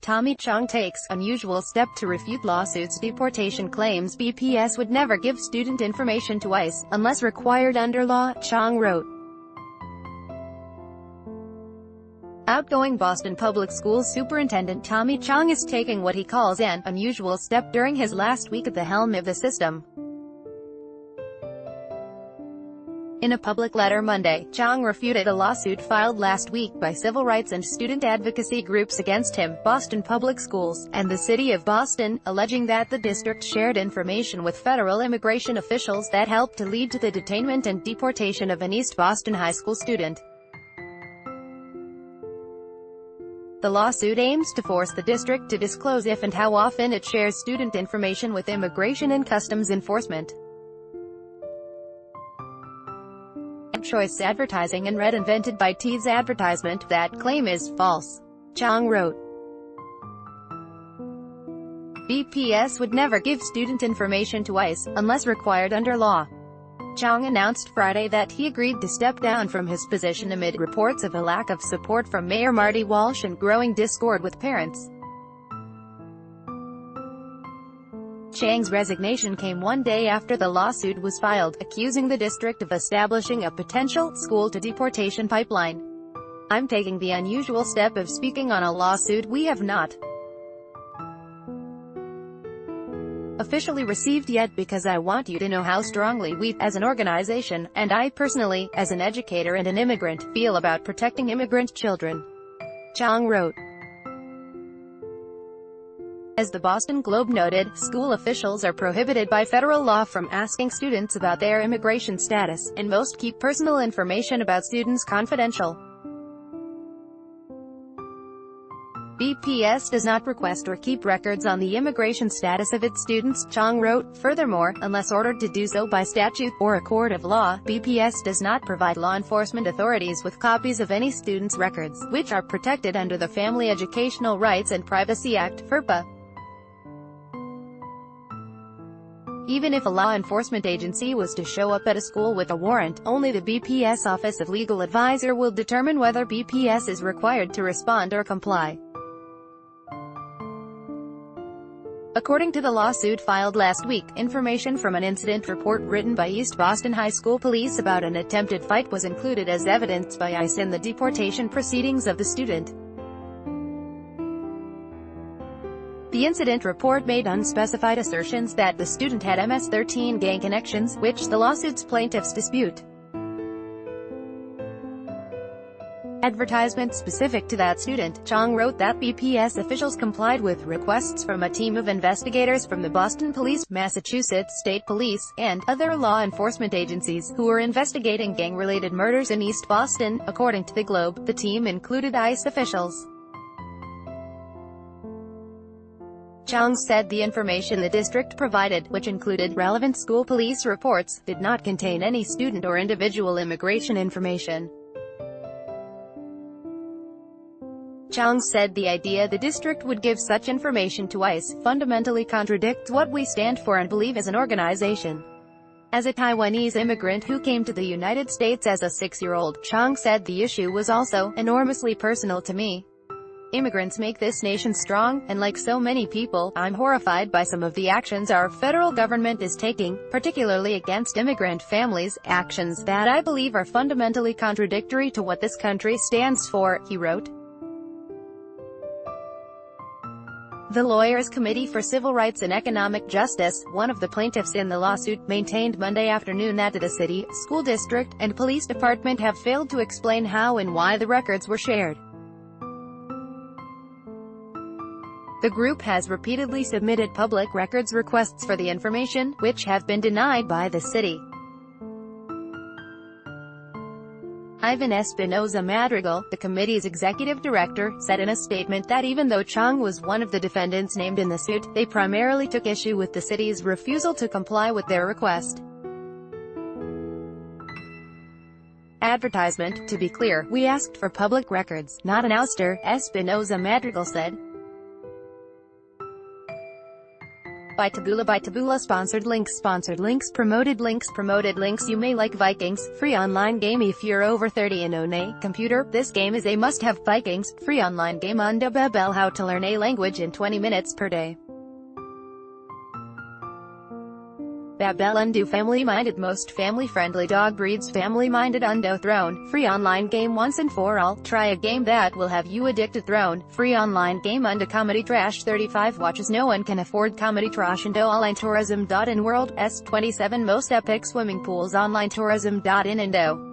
Tommy Chang takes unusual step to refute lawsuit's deportation claims. BPS would never give student information to ICE, unless required under law, Chang wrote. Outgoing Boston Public Schools Superintendent Tommy Chang is taking what he calls an unusual step during his last week at the helm of the system. In a public letter Monday, Chang refuted a lawsuit filed last week by civil rights and student advocacy groups against him, Boston Public Schools, and the City of Boston, alleging that the district shared information with federal immigration officials that helped to lead to the detainment and deportation of an East Boston high school student. The lawsuit aims to force the district to disclose if and how often it shares student information with Immigration and Customs Enforcement. Choice advertising and read invented by T's advertisement. That claim is false, Chang wrote. BPS would never give student information to ICE, unless required under law. Chang announced Friday that he agreed to step down from his position amid reports of a lack of support from Mayor Marty Walsh and growing discord with parents. Chang's resignation came one day after the lawsuit was filed, accusing the district of establishing a potential school-to-deportation pipeline. "I'm taking the unusual step of speaking on a lawsuit we have not officially received yet because I want you to know how strongly we, as an organization, and I personally, as an educator and an immigrant, feel about protecting immigrant children," Chang wrote. As the Boston Globe noted, school officials are prohibited by federal law from asking students about their immigration status, and most keep personal information about students confidential. BPS does not request or keep records on the immigration status of its students, Chang wrote. Furthermore, unless ordered to do so by statute or a court of law, BPS does not provide law enforcement authorities with copies of any student's records, which are protected under the Family Educational Rights and Privacy Act, FERPA. Even if a law enforcement agency was to show up at a school with a warrant, only the BPS Office of Legal Advisor will determine whether BPS is required to respond or comply. According to the lawsuit filed last week, information from an incident report written by East Boston High School police about an attempted fight was included as evidence by ICE in the deportation proceedings of the student. The incident report made unspecified assertions that the student had MS-13 gang connections, which the lawsuit's plaintiffs dispute. Advertisement specific to that student, Chang wrote that BPS officials complied with requests from a team of investigators from the Boston Police, Massachusetts State Police, and other law enforcement agencies, who were investigating gang-related murders in East Boston. According to the Globe, the team included ICE officials. Chang said the information the district provided, which included relevant school police reports, did not contain any student or individual immigration information. Chang said the idea the district would give such information to ICE fundamentally contradicts what we stand for and believe as an organization. As a Taiwanese immigrant who came to the United States as a 6-year-old, Chang said the issue was also enormously personal to me. Immigrants make this nation strong, and like so many people, I'm horrified by some of the actions our federal government is taking, particularly against immigrant families, actions that I believe are fundamentally contradictory to what this country stands for, he wrote. The Lawyers Committee for Civil Rights and Economic Justice, one of the plaintiffs in the lawsuit, maintained Monday afternoon that the city, school district, and police department have failed to explain how and why the records were shared. The group has repeatedly submitted public records requests for the information, which have been denied by the city. Ivan Espinoza Madrigal, the committee's executive director, said in a statement that even though Chang was one of the defendants named in the suit, they primarily took issue with the city's refusal to comply with their request. Advertisement: to be clear, we asked for public records, not an ouster, Espinoza Madrigal said. By Taboola sponsored links promoted links. You may like Vikings, free online game if you're over 30 and own a computer. This game is a must-have. Vikings, free online game on Babel. How to learn a language in 20 minutes per day. Babel Undo family-minded, most family-friendly dog breeds. Family-minded Undo Throne, free online game once and for all. Try a game that will have you addicted. Throne, free online game. Undo comedy trash 35 watches. No one can afford comedy trash. Undo online tourism.in world s 27 most epic swimming pools online tourism.in Undo.